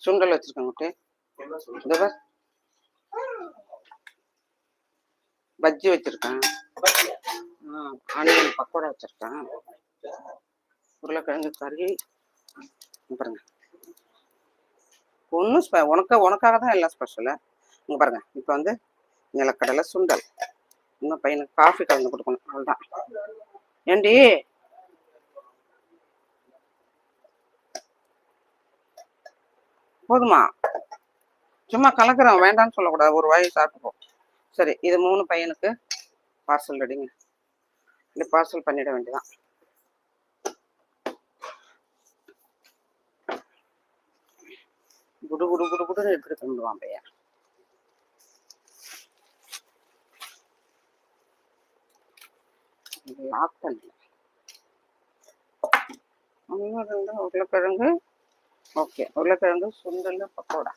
சுண்டல் வச்சிருக்கேன். பஜ்ஜி வச்சிருக்கேன். ஆனியன் பக்கோடா வச்சிருக்கேன். உருளைக்கிழங்கு கறி பாருங்க. ஒன்றும் உனக்காக தான் எல்லாம் ஸ்பெஷலு. இங்கே பாருங்க. இப்போ வந்து நிலக்கடலை சுண்டல். இன்னும் பையனுக்கு காஃபி கலந்து கொடுக்கணும். அவ்வளோதான். ஏண்டி போதுமா? சும்மா கலக்குறோம், வேண்டாம்னு சொல்லக்கூடாது. ஒரு வாய் சாப்பிட்டுப்போம். சரி, இது 3 பையனுக்கு பார்சல் ரெடிங்க. இல்லை பார்சல் பண்ணிட வேண்டியதான். குடு குடு குடு குடுன்னு எடுத்துட்டு தந்துடுவான் பையன். லாக் பண்ணல. உருளைக்கிழங்கு ஓகே. உருளைக்கிழங்கு சுண்டல் பக்கோடா.